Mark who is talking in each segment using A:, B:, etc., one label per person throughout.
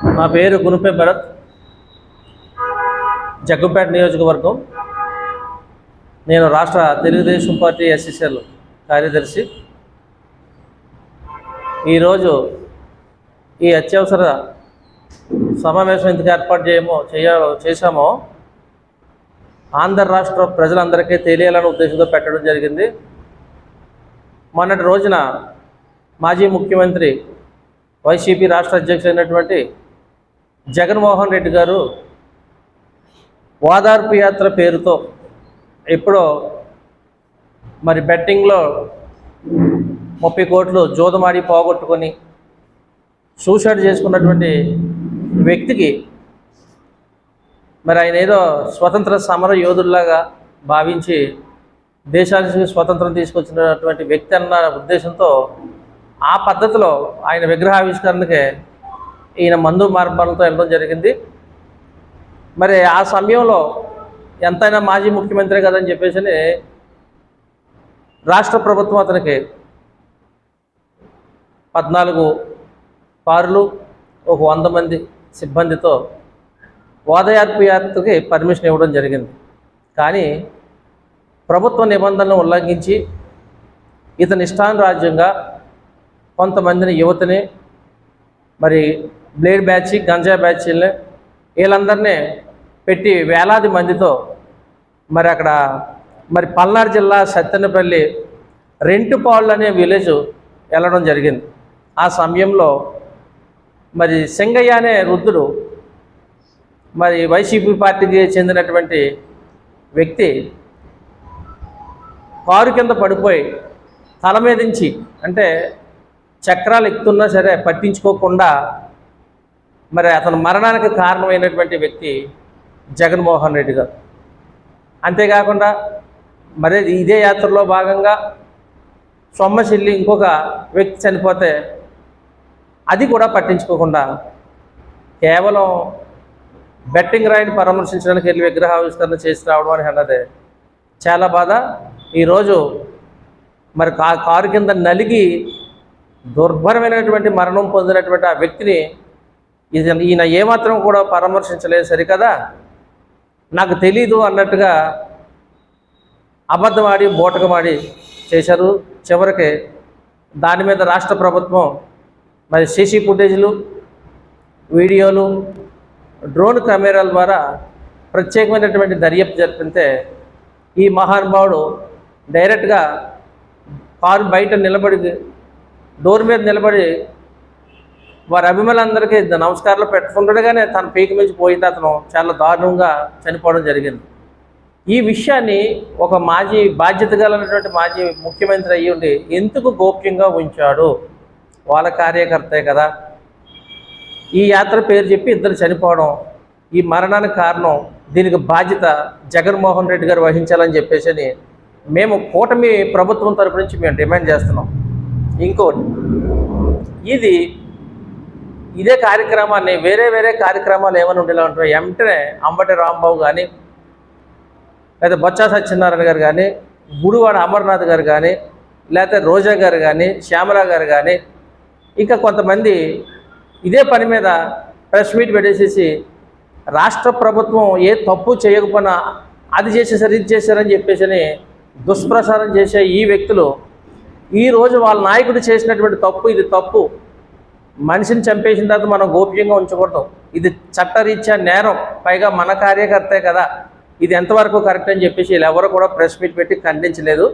A: నా పేరు గునుపే భరత్, జగ్గంపేట నియోజకవర్గం. నేను రాష్ట్ర తెలుగుదేశం పార్టీ ఎస్ఎస్ఎల్ కార్యదర్శి. ఈరోజు ఈ అత్యవసర సమావేశం ఎందుకు ఏర్పాటు చేశామో ఆంధ్ర రాష్ట్ర ప్రజలందరికీ తెలియాలనే ఉద్దేశంతో పెట్టడం జరిగింది. మొన్నటి రోజున మాజీ ముఖ్యమంత్రి వైసీపీ రాష్ట్ర అధ్యక్షుడైనటువంటి జగన్మోహన్ రెడ్డి గారు ఓదార్పు యాత్ర పేరుతో ఎప్పుడో మరి బెట్టింగ్లో 30 కోట్లు జోదమాడి పోగొట్టుకొని సూసైడ్ చేసుకున్నటువంటి వ్యక్తికి మరి ఆయన ఏదో స్వతంత్ర సమర యోధుల్లాగా భావించి దేశానికి స్వతంత్రం తీసుకొచ్చినటువంటి వ్యక్తి అన్న ఉద్దేశంతో ఆ పద్ధతిలో ఆయన విగ్రహావిష్కరణకే ఈయన మందు మార్గాలతో వెళ్ళడం జరిగింది. మరి ఆ సమయంలో ఎంతైనా మాజీ ముఖ్యమంత్రి కదని చెప్పేసి రాష్ట్ర ప్రభుత్వం అతనికి 14 కారులు, ఒక 100 మంది సిబ్బందితో ఓదార్పు యాత్రకి పర్మిషన్ ఇవ్వడం జరిగింది. కానీ ప్రభుత్వ నిబంధనలను ఉల్లంఘించి ఇతని ఇష్టానురాజ్యంగా కొంతమందిని యువతని మరి బ్లేడ్ బ్యాచ్, గంజా బ్యాచ్ని వీళ్ళందరినీ పెట్టి వేలాది మందితో మరి అక్కడ మరి పల్నాడు జిల్లా సత్తెనపల్లి రెంటుపాళ్ళు అనే విలేజ్ వెళ్ళడం జరిగింది. ఆ సమయంలో మరి సింగయ్య అనే వృద్ధుడు మరి వైసీపీ పార్టీకి చెందినటువంటి వ్యక్తి కారు కింద పడిపోయి తల మీదించి, అంటే చక్రాలు ఎక్కుతున్నా సరే పట్టించుకోకుండా మరి అతని మరణానికి కారణమైనటువంటి వ్యక్తి జగన్మోహన్ రెడ్డి గారు. అంతేకాకుండా మరి ఇదే యాత్రలో భాగంగా సొమ్మశిల్లి ఇంకొక వ్యక్తి చనిపోతే అది కూడా పట్టించుకోకుండా కేవలం బెట్టింగ్ రాయిని పరామర్శించడానికి వెళ్ళి విగ్రహావిష్కరణ చేసి రావడం అని అన్నదే చాలా బాధ. ఈరోజు మరి కారు కింద నలిగి దుర్భరమైనటువంటి మరణం పొందినటువంటి ఆ వ్యక్తిని ఈయన ఏమాత్రం కూడా పరామర్శించలేదు సరికదా, నాకు తెలీదు అన్నట్టుగా అబద్ధమాడి బూటకమాడి చేశారు. చివరికి దాని మీద రాష్ట్ర ప్రభుత్వం మరి సీసీ ఫుటేజ్లు, వీడియోలు, డ్రోన్ కెమెరాల ద్వారా ప్రత్యేకమైనటువంటి దర్యాప్తు జరిపితే ఈ మహానుభావుడు డైరెక్ట్గా కారు బయట నిలబడి, డోర్ మీద నిలబడి వారి అభిమానులందరికీ నమస్కారాలు పెట్టుకుంటుండగానే తన పీక మించి పోయింది. అతను చాలా దారుణంగా చనిపోవడం జరిగింది. ఈ విషయాన్ని ఒక బాధ్యత కలిగినటువంటి మాజీ ముఖ్యమంత్రి అయ్యి ఉండి ఎందుకు గోప్యంగా ఉంచాడు? వాళ్ళ కార్యకర్తే కదా. ఈ యాత్ర పేరు చెప్పి ఇద్దరు చనిపోవడం, ఈ మరణానికి కారణం, దీనికి బాధ్యత జగన్మోహన్ రెడ్డి గారు వహించాలని చెప్పేసి మేము కూటమి ప్రభుత్వం తరపు నుంచి మేము డిమాండ్ చేస్తున్నాం. ఇంకోటి, ఇదే కార్యక్రమాన్ని వేరే కార్యక్రమాలు ఏమైనా ఉండేలా ఉంటాయి వెంటనే అంబటి రాంబాబు కానీ, లేదా బొత్స సత్యనారాయణ గారు కానీ, గుడివాడ అమర్నాథ్ గారు కానీ, లేకపోతే రోజా గారు కానీ, శ్యామల గారు కానీ, ఇంకా కొంతమంది ఇదే పని మీద ప్రెస్ మీట్ పెట్టేసేసి రాష్ట్ర ప్రభుత్వం ఏ తప్పు చేయకపోయినా అది చేసేసారు, ఇది చేశారని చెప్పేసి దుష్ప్రచారం చేసే ఈ వ్యక్తులు ఈరోజు వాళ్ళ నాయకుడు చేసినటువంటి తప్పు, ఇది తప్పు, మనిషిని చంపేసిన తర్వాత మనం గోప్యంగా ఉంచకూడదు, ఇది చట్టరీత్యా నేరం, పైగా మన కార్యకర్తే కదా, ఇది ఎంతవరకు కరెక్ట్ అని చెప్పేసి వీళ్ళు ఎవరు కూడా ప్రెస్ మీట్ పెట్టి ఖండించలేదు.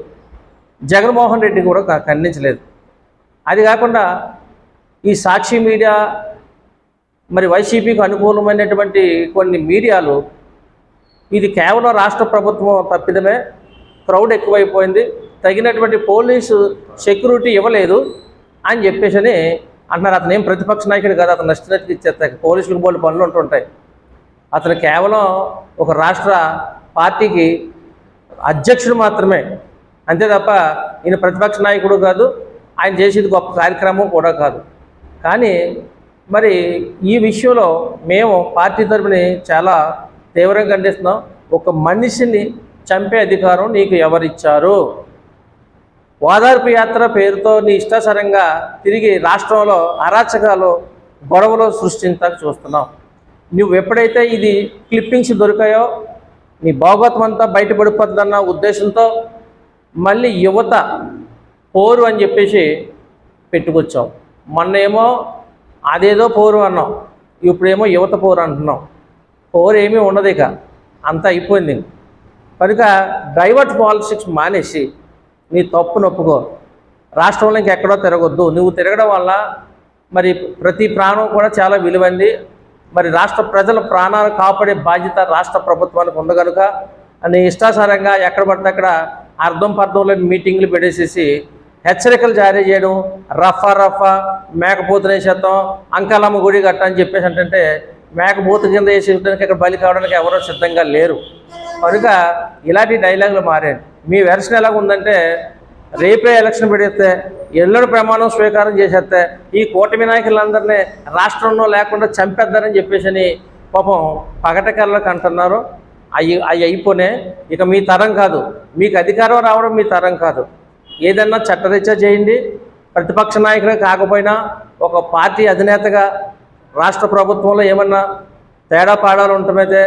A: జగన్మోహన్ రెడ్డి కూడా ఖండించలేదు. అది కాకుండా ఈ సాక్షి మీడియా, మరి వైసీపీకి అనుకూలమైనటువంటి కొన్ని మీడియాలు ఇది కేవలం రాష్ట్ర ప్రభుత్వం తప్పిదమే, క్రౌడ్ ఎక్కువైపోయింది, తగినటువంటి పోలీసు సెక్యూరిటీ ఇవ్వలేదు అని చెప్పేసి అంటున్నారు. అతను ఏం ప్రతిపక్ష నాయకుడు కాదు, అతను నచ్చినట్టు ఇచ్చేస్తాయి, పోలీసులకు బోల్డ్ పనులు ఉంటుంటాయి. అతను కేవలం ఒక రాష్ట్ర పార్టీకి అధ్యక్షుడు మాత్రమే, అంతే తప్ప ఈయన ప్రతిపక్ష నాయకుడు కాదు, ఆయన చేసేది గొప్ప కార్యక్రమం కూడా కాదు. కానీ మరి ఈ విషయంలో మేము పార్టీ తరపున చాలా తీవ్రంగా ఖండిస్తున్నాం. ఒక మనిషిని చంపే అధికారం నీకు ఎవరిచ్చారు? ఓదార్పు యాత్ర పేరుతో నీ ఇష్టానుసారంగా తిరిగి రాష్ట్రంలో అరాచకాలు గొడవలు సృష్టించడానికి చూస్తున్నావు. నువ్వు ఎప్పుడైతే ఇది క్లిప్పింగ్స్ దొరికాయో నీ భాగవతం అంతా బయటపడిపోతుందన్న ఉద్దేశంతో మళ్ళీ యువత పోరు అని చెప్పేసి పెట్టుకొచ్చావు. మొన్నేమో అదేదో పోరు అన్నాం, ఇప్పుడేమో యువత పోరు అంటున్నాం. పోరు ఏమీ ఉండదు, ఇక అంతా అయిపోయింది. కనుక డైవర్ట్ పాలిటిక్స్ మానేసి నీ తప్పు నొప్పుకో. రాష్ట్రంలో ఇంకెక్కడో తిరగొద్దు. నువ్వు తిరగడం వల్ల మరి ప్రతి ప్రాణం కూడా చాలా విలువైంది. మరి రాష్ట్ర ప్రజల ప్రాణాలు కాపాడే బాధ్యత రాష్ట్ర ప్రభుత్వానికి ఉంది. కనుక నీ ఇష్టాసారంగా ఎక్కడ పడితే అక్కడ అర్థం పర్థం లేని మీటింగ్లు పెట్టేసేసి హెచ్చరికలు జారీ చేయడం, రఫా మేకపోతునే శాతం అంకాలమ్మ గుడి గట్ట అని చెప్పేసి అంటే మేకపోతు కింద వేసేయడానికి ఇక్కడ బలి కావడానికి ఎవరో సిద్ధంగా లేరు. కనుక ఇలాంటి డైలాగులు మారాయి. మీ వెర్షన్ ఎలాగ ఉందంటే రేపే ఎలక్షన్ పెడితే ఎల్లుడి ప్రమాణం స్వీకారం చేసేస్తే ఈ కూటమి నాయకులందరినీ రాష్ట్రంలో లేకుండా చంపేద్దారని చెప్పేసి పాపం పగటకల్లోకి అంటున్నారు. అవి అయిపోనే ఇక మీ తరం కాదు, మీకు అధికారం రావడం మీ తరం కాదు. ఏదన్నా చట్టరీత్యా చేయండి. ప్రతిపక్ష నాయకులే కాకపోయినా ఒక పార్టీ అధినేతగా రాష్ట్ర ప్రభుత్వంలో ఏమన్నా తేడా పాడాలు ఉంటమైతే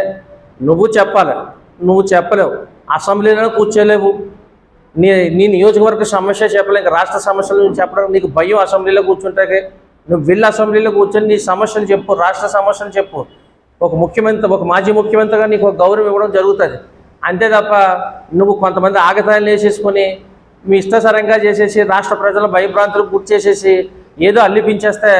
A: నువ్వు చెప్పాలి. నువ్వు చెప్పలేవు, అసెంబ్లీలో కూర్చోలేవు. నీ నియోజకవర్గ సమస్య చెప్పలేవు, ఇంకా రాష్ట్ర సమస్యలు చెప్పడం నీకు భయం. అసెంబ్లీలో కూర్చుంటే నువ్వు వెళ్ళి అసెంబ్లీలో కూర్చొని నీ సమస్యలు చెప్పు, రాష్ట్ర సమస్యలు చెప్పు. ఒక మాజీ ముఖ్యమంత్రిగా నీకు ఒక గౌరవం ఇవ్వడం జరుగుతుంది. అంతే తప్ప నువ్వు కొంతమంది ఆగతాయిలు వేసేసుకొని మీ ఇష్టసరంగా చేసేసి రాష్ట్ర ప్రజల భయభ్రాంతులు గుర్తు చేసేసి ఏదో అల్లిపించేస్తే